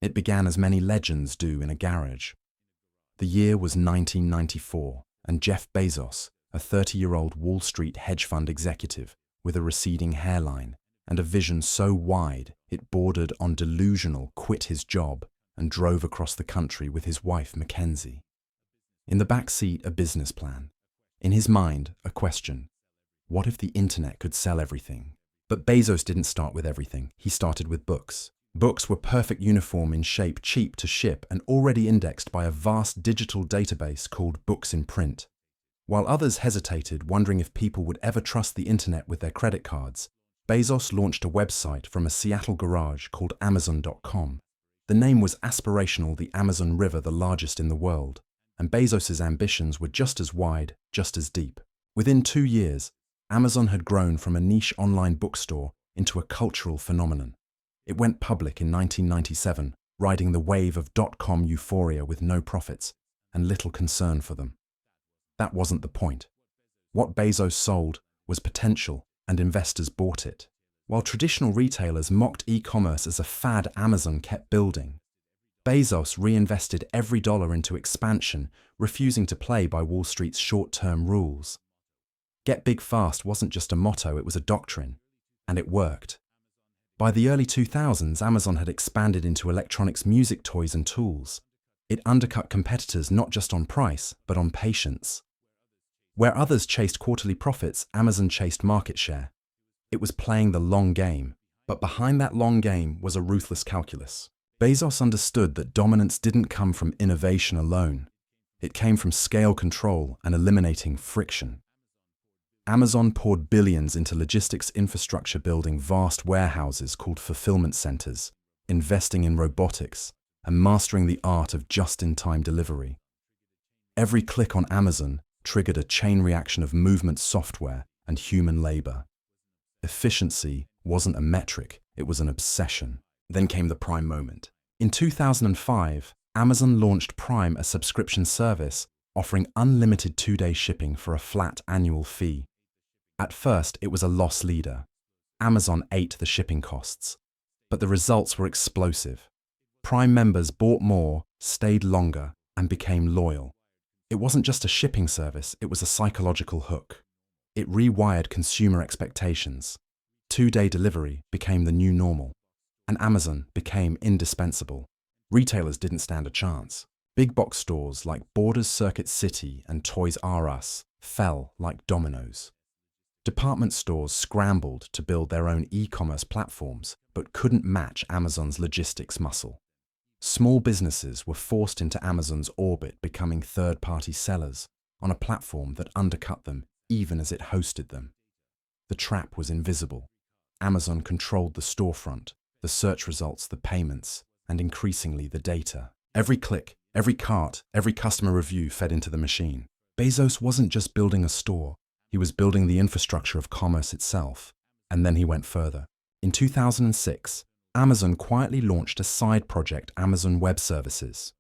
It began as many legends do in a garage. The year was 1994, and Jeff Bezos, a 30-year-old Wall Street hedge fund executive with a receding hairline and a vision so wide it bordered on delusional, quit his job and drove across the country with his wife Mackenzie. In the back seat, a business plan. In his mind, a question. What if the internet could sell everything? But Bezos didn't start with everything. He started with books. Books were perfect uniform in shape, cheap to ship, and already indexed by a vast digital database called Books in Print. While others hesitated, wondering if people would ever trust the internet with their credit cards, Bezos launched a website from a Seattle garage called Amazon.com. The name was aspirational, the Amazon River, the largest in the world, and Bezos's ambitions were just as wide, just as deep. Within 2 years, Amazon had grown from a niche online bookstore into a cultural phenomenon. It went public in 1997, riding the wave of dot-com euphoria with no profits and little concern for them. That wasn't the point. What Bezos sold was potential, and investors bought it. While traditional retailers mocked e-commerce as a fad, Amazon kept building. Bezos reinvested every dollar into expansion, refusing to play by Wall Street's short-term rules. Get big fast wasn't just a motto, it was a doctrine, and it worked. By the early 2000s, Amazon had expanded into electronics, music, toys, and tools. It undercut competitors not just on price, but on patience. Where others chased quarterly profits, Amazon chased market share. It was playing the long game, but behind that long game was a ruthless calculus. Bezos understood that dominance didn't come from innovation alone. It came from scale control and eliminating friction. Amazon poured billions into logistics infrastructure, building vast warehouses called fulfillment centers, investing in robotics, and mastering the art of just-in-time delivery. Every click on Amazon triggered a chain reaction of movement software and human labor. Efficiency wasn't a metric, it was an obsession. Then came the Prime moment. In 2005, Amazon launched Prime, a subscription service offering unlimited 2-day shipping for a flat annual fee. At first, it was a loss leader. Amazon ate the shipping costs. But the results were explosive. Prime members bought more, stayed longer, and became loyal. It wasn't just a shipping service, it was a psychological hook. It rewired consumer expectations. 2-day delivery became the new normal, and Amazon became indispensable. Retailers didn't stand a chance. Big box stores like Borders, Circuit City, and Toys R Us fell like dominoes. Department stores scrambled to build their own e-commerce platforms, but couldn't match Amazon's logistics muscle. Small businesses were forced into Amazon's orbit, becoming third-party sellers on a platform that undercut them even as it hosted them. The trap was invisible. Amazon controlled the storefront, the search results, the payments, and increasingly the data. Every click, every cart, every customer review fed into the machine. Bezos wasn't just building a store, he was building the infrastructure of commerce itself. And then he went further. In 2006, Amazon quietly launched a side project, Amazon Web Services.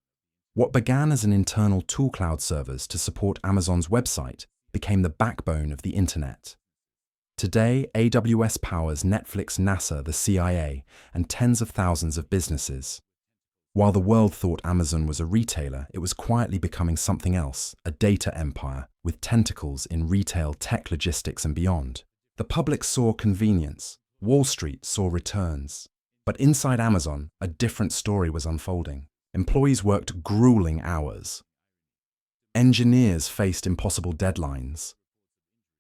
What began as an internal tool, cloud servers to support Amazon's website, became the backbone of the internet. Today, AWS powers Netflix, NASA, the CIA, and tens of thousands of businesses. While the world thought Amazon was a retailer, it was quietly becoming something else, a data empire with tentacles in retail, tech, logistics, and beyond. The public saw convenience. Wall Street saw returns. But inside Amazon, a different story was unfolding. Employees worked grueling hours. Engineers faced impossible deadlines.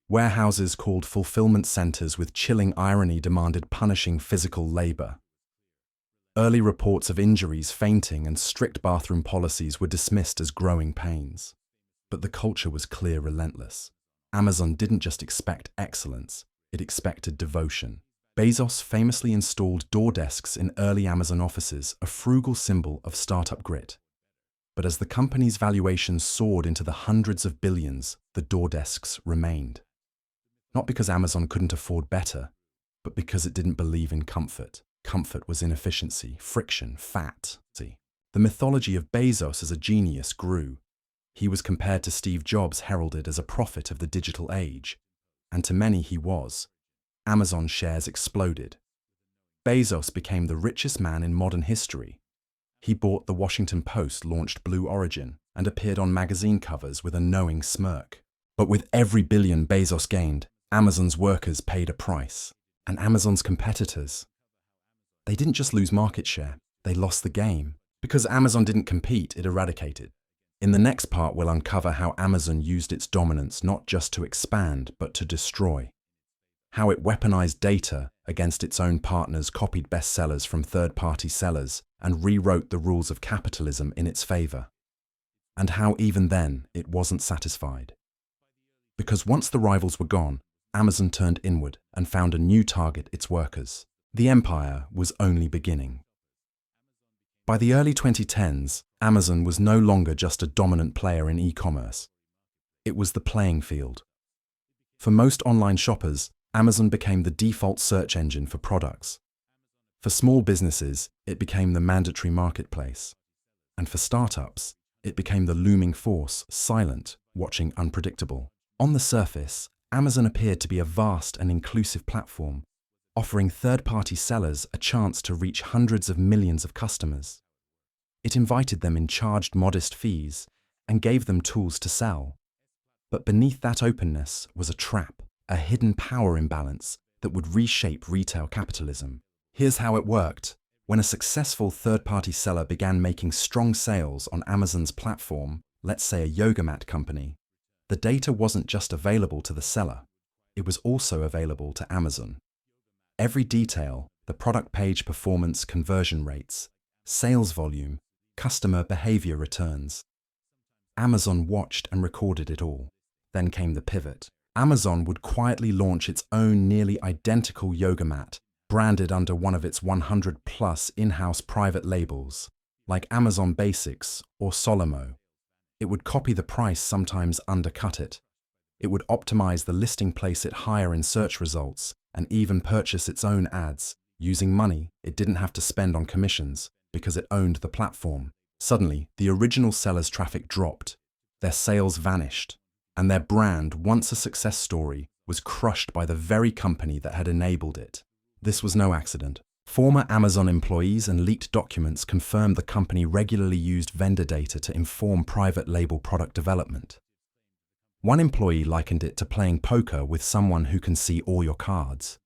Warehouses called fulfillment centers with chilling irony demanded punishing physical labor. Early reports of injuries, fainting, and strict bathroom policies were dismissed as growing pains. But the culture was clear, relentless. Amazon didn't just expect excellence, it expected devotion. Bezos famously installed door desks in early Amazon offices, a frugal symbol of startup grit. But as the company's valuations soared into the hundreds of billions, the door desks remained. Not because Amazon couldn't afford better, but because it didn't believe in comfort. Comfort was inefficiency, friction, fat. The mythology of Bezos as a genius grew. He was compared to Steve Jobs, heralded as a prophet of the digital age. And to many he was. Amazon shares exploded. Bezos became the richest man in modern history. He bought the Washington Post, launched Blue Origin, and appeared on magazine covers with a knowing smirk. But with every billion Bezos gained, Amazon's workers paid a price. And Amazon's competitors, they didn't just lose market share, they lost the game. Because Amazon didn't compete, it eradicated. In the next part, we'll uncover how Amazon used its dominance not just to expand, but to destroy. How it weaponized data against its own partners, copied bestsellers from third-party sellers, and rewrote the rules of capitalism in its favor. And how even then, it wasn't satisfied. Because once the rivals were gone, Amazon turned inward and found a new target: its workers. The empire was only beginning. By the early 2010s, Amazon was no longer just a dominant player in e-commerce. It was the playing field. For most online shoppers, Amazon became the default search engine for products. For small businesses, it became the mandatory marketplace. And for startups, it became the looming force, silent, watching, unpredictable. On the surface, Amazon appeared to be a vast and inclusive platform, offering third-party sellers a chance to reach hundreds of millions of customers. It invited them in, charged modest fees, and gave them tools to sell. But beneath that openness was a trap, a hidden power imbalance that would reshape retail capitalism. Here's how it worked. When a successful third-party seller began making strong sales on Amazon's platform, let's say a yoga mat company, the data wasn't just available to the seller, it was also available to Amazon. Every detail, the product page performance, conversion rates, sales volume, customer behavior returns. Amazon watched and recorded it all. Then came the pivot. Amazon would quietly launch its own nearly identical yoga mat, branded under one of its 100+ in-house private labels, like Amazon Basics or Solomo. It would copy the price, sometimes undercut it. It would optimize the listing, place it higher in search results, and even purchase its own ads, using money it didn't have to spend on commissions because it owned the platform. Suddenly, the original sellers' traffic dropped, their sales vanished, and their brand, once a success story, was crushed by the very company that had enabled it. This was no accident. Former Amazon employees and leaked documents confirmed the company regularly used vendor data to inform private label product development. One employee likened it to playing poker with someone who can see all your cards.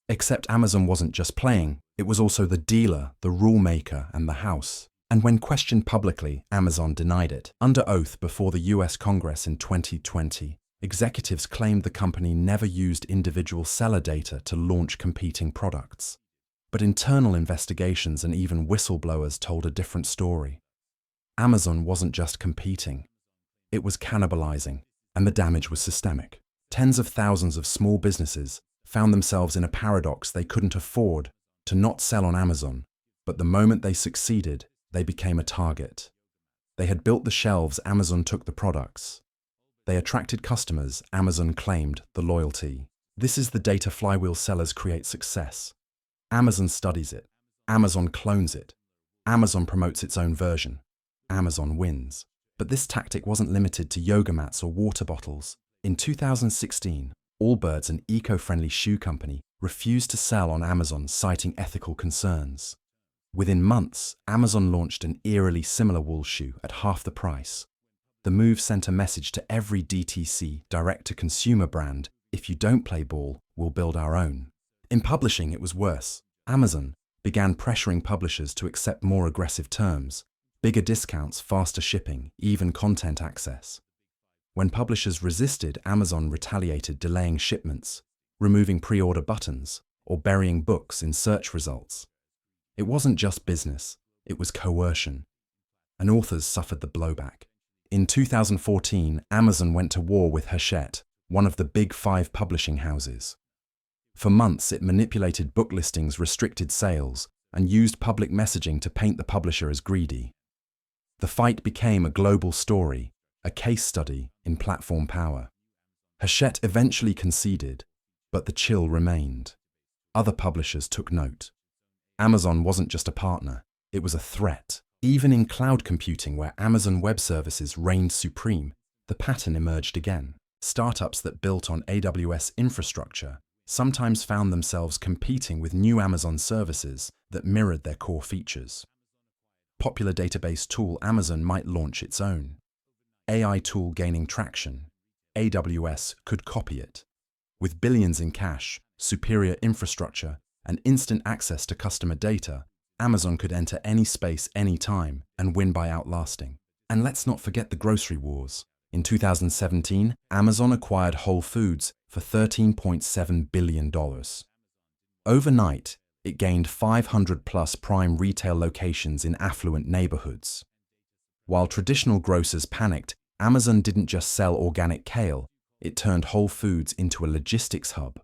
Except Amazon wasn't just playing, it was also the dealer, the rule maker, and the house. And when questioned publicly, Amazon denied it. Under oath before the US Congress in 2020, executives claimed the company never used individual seller data to launch competing products. But internal investigations and even whistleblowers told a different story. Amazon wasn't just competing, it was cannibalizing, and the damage was systemic. Tens of thousands of small businesses found themselves in a paradox: they couldn't afford to not sell on Amazon, but the moment they succeeded, they became a target. They had built the shelves, Amazon took the products. They attracted customers, Amazon claimed the loyalty. This is the data flywheel. Sellers create success. Amazon studies it. Amazon clones it. Amazon promotes its own version. Amazon wins. But this tactic wasn't limited to yoga mats or water bottles. In 2016, Allbirds, an eco-friendly shoe company, refused to sell on Amazon, citing ethical concerns. Within months, Amazon launched an eerily similar wool shoe at half the price. The move sent a message to every DTC, direct-to-consumer brand: if you don't play ball, we'll build our own. In publishing, it was worse. Amazon began pressuring publishers to accept more aggressive terms: bigger discounts, faster shipping, even content access. When publishers resisted, Amazon retaliated, delaying shipments, removing pre-order buttons, or burying books in search results. It wasn't just business, it was coercion. And authors suffered the blowback. In 2014, Amazon went to war with Hachette, one of the big 5 publishing houses. For months, it manipulated book listings, restricted sales, and used public messaging to paint the publisher as greedy. The fight became a global story, a case study in platform power. Hachette eventually conceded, but the chill remained. Other publishers took note. Amazon wasn't just a partner, it was a threat. Even in cloud computing, where Amazon Web Services reigned supreme, the pattern emerged again. Startups that built on AWS infrastructure sometimes found themselves competing with new Amazon services that mirrored their core features. Popular database tool Amazon might launch its own. AI tool gaining traction. AWS could copy it. With billions in cash, superior infrastructure, and instant access to customer data, Amazon could enter any space anytime and win by outlasting. And let's not forget the grocery wars. In 2017, Amazon acquired Whole Foods for $13.7 billion. Overnight, it gained 500-plus prime retail locations in affluent neighborhoods. While traditional grocers panicked, Amazon didn't just sell organic kale, it turned Whole Foods into a logistics hub.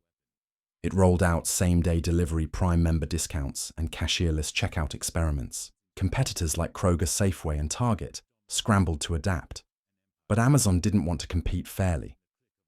It rolled out same-day delivery Prime member discounts and cashierless checkout experiments. Competitors like Kroger, Safeway, and Target scrambled to adapt. But Amazon didn't want to compete fairly.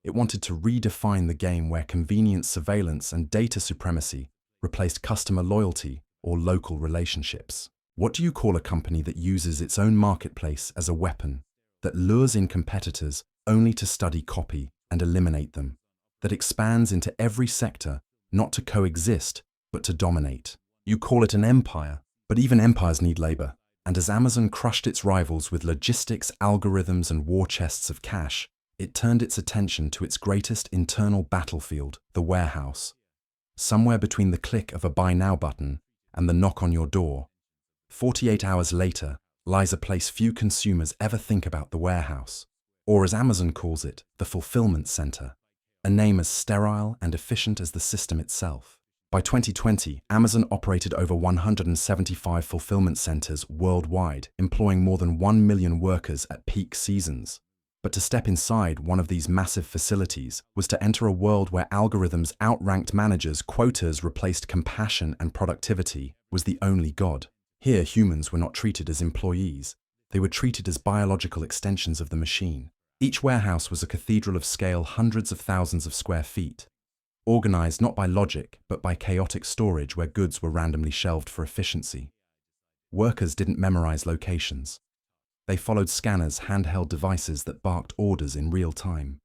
It wanted to redefine the game where convenience, surveillance, and data supremacy replaced customer loyalty or local relationships. What do you call a company that uses its own marketplace as a weapon, that lures in competitors only to study copy and eliminate them, that expands into every sector, not to coexist, but to dominate? You call it an empire, but even empires need labor. And as Amazon crushed its rivals with logistics, algorithms, and war chests of cash, it turned its attention to its greatest internal battlefield, the warehouse. Somewhere between the click of a Buy Now button and the knock on your door, 48 hours later, lies a place few consumers ever think about: the warehouse. Or as Amazon calls it, the fulfillment center, a name as sterile and efficient as the system itself. By 2020, Amazon operated over 175 fulfillment centers worldwide, employing more than 1 million workers at peak seasons. But to step inside one of these massive facilities was to enter a world where algorithms outranked managers, quotas replaced compassion, and productivity was the only god. Here, humans were not treated as employees. They were treated as biological extensions of the machine. Each warehouse was a cathedral of scale, hundreds of thousands of square feet, organized not by logic, but by chaotic storage where goods were randomly shelved for efficiency. Workers didn't memorize locations. They followed scanners, handheld devices that barked orders in real time.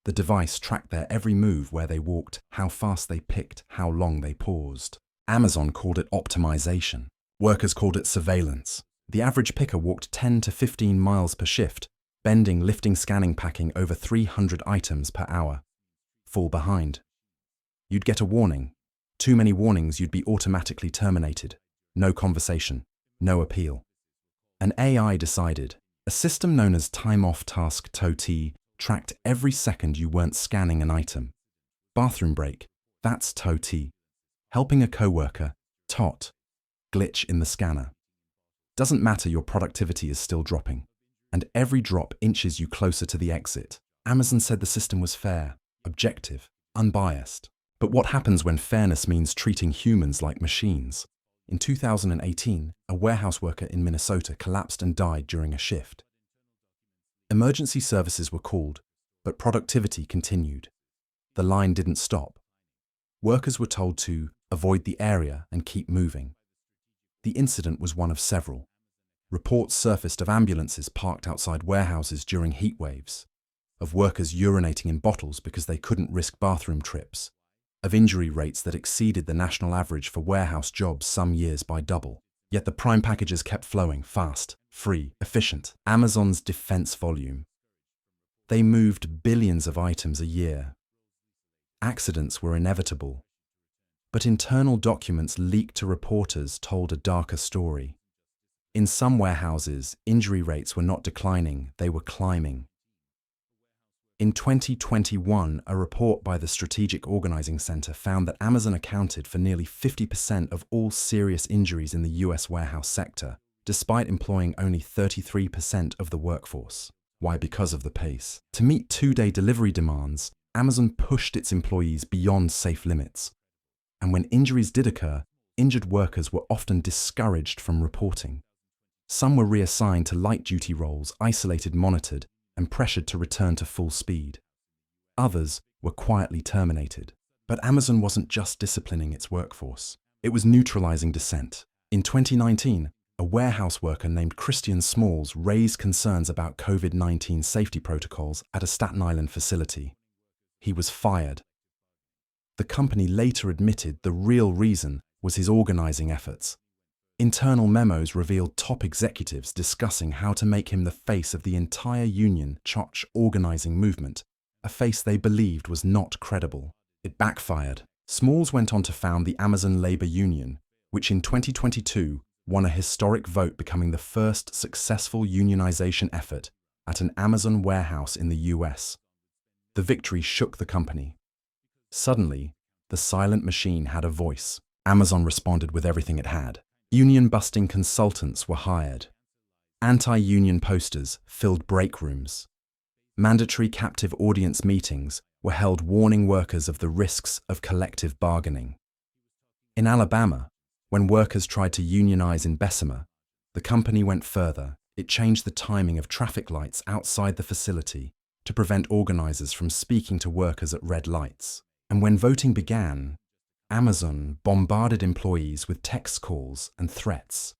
The device tracked their every move, where they walked, how fast they picked, how long they paused. Amazon called it optimization. Workers called it surveillance. The average picker walked 10 to 15 miles per shift, bending, lifting, scanning, packing over 300 items per hour. Fall behind. You'd get a warning. Too many warnings, you'd be automatically terminated. No conversation, no appeal. An AI decided. A system known as time-off task TOT tracked every second you weren't scanning an item. Bathroom break, that's TOT. Helping a coworker, TOT. Glitch in the scanner. Doesn't matter, your productivity is still dropping. And every drop inches you closer to the exit. Amazon said the system was fair, objective, unbiased. But what happens when fairness means treating humans like machines? In 2018, a warehouse worker in Minnesota collapsed and died during a shift. Emergency services were called, but productivity continued. The line didn't stop. Workers were told to avoid the area and keep moving. The incident was one of several. Reports surfaced of ambulances parked outside warehouses during heat waves, of workers urinating in bottles because they couldn't risk bathroom trips, of injury rates that exceeded the national average for warehouse jobs some years by double. Yet the prime packages kept flowing, fast, free, efficient. Amazon's defense volume. They moved billions of items a year. Accidents were inevitable. But internal documents leaked to reporters told a darker story. In some warehouses, injury rates were not declining, they were climbing. In 2021, a report by the Strategic Organizing Center found that Amazon accounted for nearly 50% of all serious injuries in the US warehouse sector, despite employing only 33% of the workforce. Why? Because of the pace. To meet two-day delivery demands, Amazon pushed its employees beyond safe limits. And when injuries did occur, injured workers were often discouraged from reporting. Some were reassigned to light-duty roles, isolated, monitored, and pressured to return to full speed. Others were quietly terminated. But Amazon wasn't just disciplining its workforce. It was neutralizing dissent. In 2019, a warehouse worker named Christian Smalls raised concerns about COVID-19 safety protocols at a Staten Island facility. He was fired. The company later admitted the real reason was his organizing efforts. Internal memos revealed top executives discussing how to make him the face of the entire union-organizing movement, a face they believed was not credible. It backfired. Smalls went on to found the Amazon Labor Union, which in 2022 won a historic vote, becoming the first successful unionization effort at an Amazon warehouse in the US. The victory shook the company. Suddenly, the silent machine had a voice. Amazon responded with everything it had. Union-busting consultants were hired. Anti-union posters filled break rooms. Mandatory captive audience meetings were held, warning workers of the risks of collective bargaining. In Alabama, when workers tried to unionize in Bessemer, the company went further. It changed the timing of traffic lights outside the facility to prevent organizers from speaking to workers at red lights. And when voting began, Amazon bombarded employees with text calls and threats.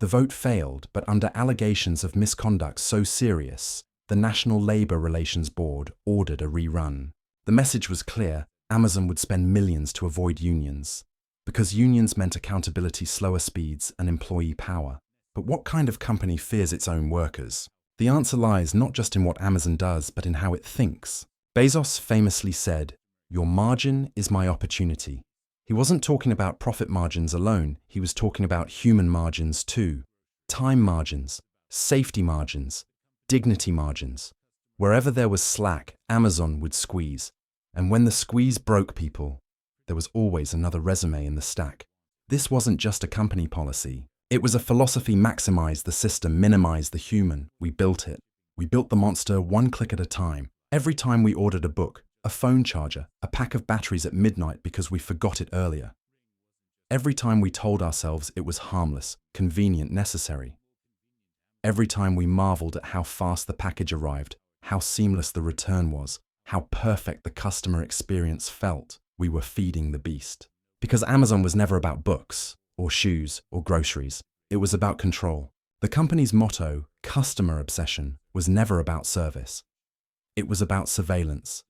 The vote failed, but under allegations of misconduct so serious, the National Labor Relations Board ordered a rerun. The message was clear: Amazon would spend millions to avoid unions, because unions meant accountability, slower speeds, and employee power. But what kind of company fears its own workers? The answer lies not just in what Amazon does, but in how it thinks. Bezos famously said, "Your margin is my opportunity." He wasn't talking about profit margins alone, he was talking about human margins too. Time margins, safety margins, dignity margins. Wherever there was slack, Amazon would squeeze. And when the squeeze broke people, there was always another resume in the stack. This wasn't just a company policy. It was a philosophy: maximize the system, minimize the human. We built it. We built the monster one click at a time. Every time we ordered a book, a phone charger, a pack of batteries at midnight because we forgot it earlier. Every time we told ourselves it was harmless, convenient, necessary. Every time we marveled at how fast the package arrived, how seamless the return was, how perfect the customer experience felt, we were feeding the beast. Because Amazon was never about books, or shoes, or groceries. It was about control. The company's motto, customer obsession, was never about service. It was about surveillance.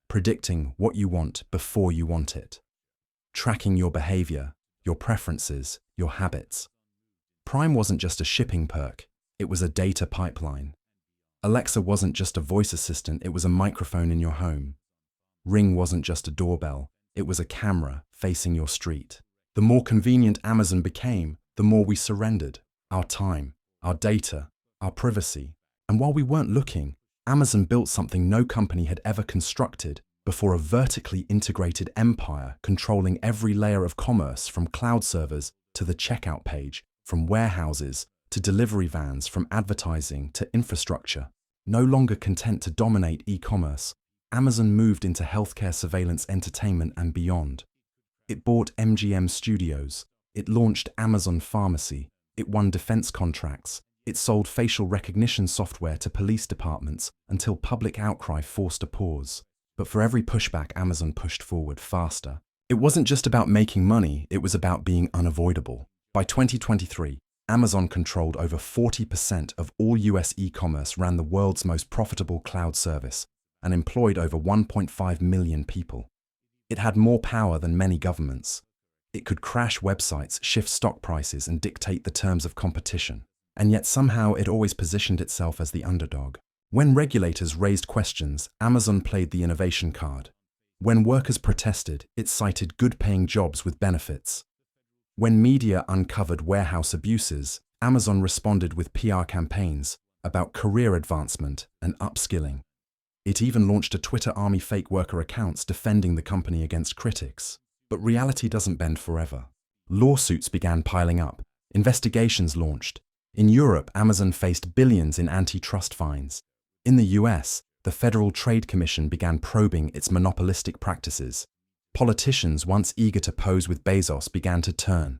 Predicting what you want before you want it. Tracking your behavior, your preferences, your habits. Prime wasn't just a shipping perk, it was a data pipeline. Alexa wasn't just a voice assistant, it was a microphone in your home. Ring wasn't just a doorbell, it was a camera facing your street. The more convenient Amazon became, the more we surrendered. Our time, our data, our privacy. And while we weren't looking, Amazon built something no company had ever constructed before: a vertically integrated empire controlling every layer of commerce, from cloud servers to the checkout page, from warehouses to delivery vans, from advertising to infrastructure. No longer content to dominate e-commerce, Amazon moved into healthcare, surveillance, entertainment, and beyond. It bought MGM Studios. It launched Amazon Pharmacy. It won defense contracts. It sold facial recognition software to police departments until public outcry forced a pause. But for every pushback, Amazon pushed forward faster. It wasn't just about making money, it was about being unavoidable. By 2023, Amazon controlled over 40% of all US e-commerce, ran the world's most profitable cloud service, and employed over 1.5 million people. It had more power than many governments. It could crash websites, shift stock prices, and dictate the terms of competition. And yet somehow it always positioned itself as the underdog. When regulators raised questions, Amazon played the innovation card. When workers protested, it cited good-paying jobs with benefits. When media uncovered warehouse abuses, Amazon responded with PR campaigns about career advancement and upskilling. It even launched a Twitter army fake worker accounts defending the company against critics. But reality doesn't bend forever. Lawsuits began piling up. Investigations launched. In Europe, Amazon faced billions in antitrust fines. In the US, the Federal Trade Commission began probing its monopolistic practices. Politicians once eager to pose with Bezos began to turn.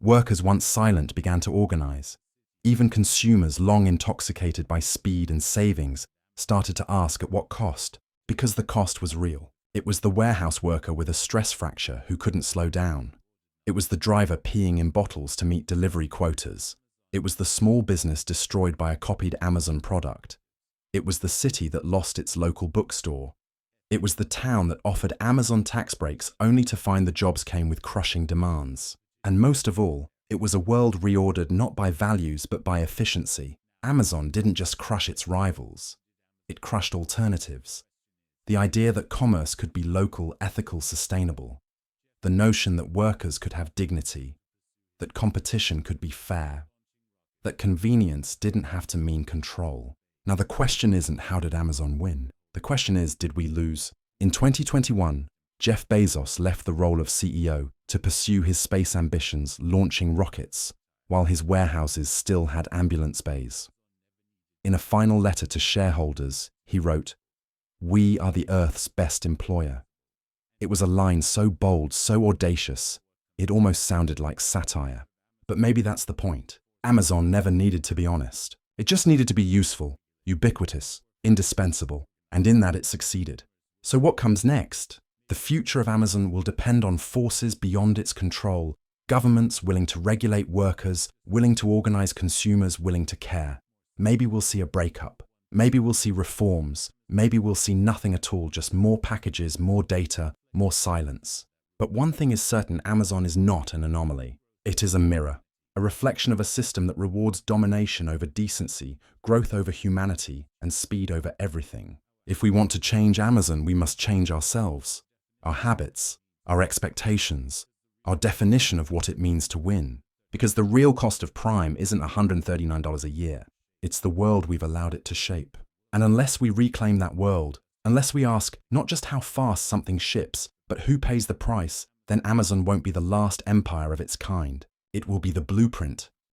Workers once silent began to organize. Even consumers, long intoxicated by speed and savings, started to ask at what cost, because the cost was real. It was the warehouse worker with a stress fracture who couldn't slow down. It was the driver peeing in bottles to meet delivery quotas. It was the small business destroyed by a copied Amazon product. It was the city that lost its local bookstore. It was the town that offered Amazon tax breaks only to find the jobs came with crushing demands. And most of all, It was a world reordered not by values but by efficiency. Amazon didn't just crush its rivals, it crushed alternatives. The idea that commerce could be local, ethical, sustainable. The notion that workers could have dignity, that competition could be fair, that convenience didn't have to mean control. Now the question isn't how did Amazon win? The question is, did we lose? In 2021, Jeff Bezos left the role of CEO to pursue his space ambitions, launching rockets, while his warehouses still had ambulance bays. In a final letter to shareholders, he wrote, "We are the Earth's best employer." It was a line so bold, so audacious, it almost sounded like satire. But maybe that's the point. Amazon never needed to be honest. It just needed to be useful, ubiquitous, indispensable, and in that it succeeded. So what comes next? The future of Amazon will depend on forces beyond its control, governments willing to regulate workers, willing to organize consumers, willing to care. Maybe we'll see a breakup. Maybe we'll see reforms. Maybe we'll see nothing at all, just more packages, more data, more silence. But one thing is certain, Amazon is not an anomaly. It is a mirror, a reflection of a system that rewards domination over decency, growth over humanity, and speed over everything. If we want to change Amazon, we must change ourselves, our habits, our expectations, our definition of what it means to win. Because the real cost of Prime isn't $139 a year. It's the world we've allowed it to shape. And unless we reclaim that world, unless we ask not just how fast something ships, but who pays the price, then Amazon won't be the last empire of its kind. It will be the blueprint,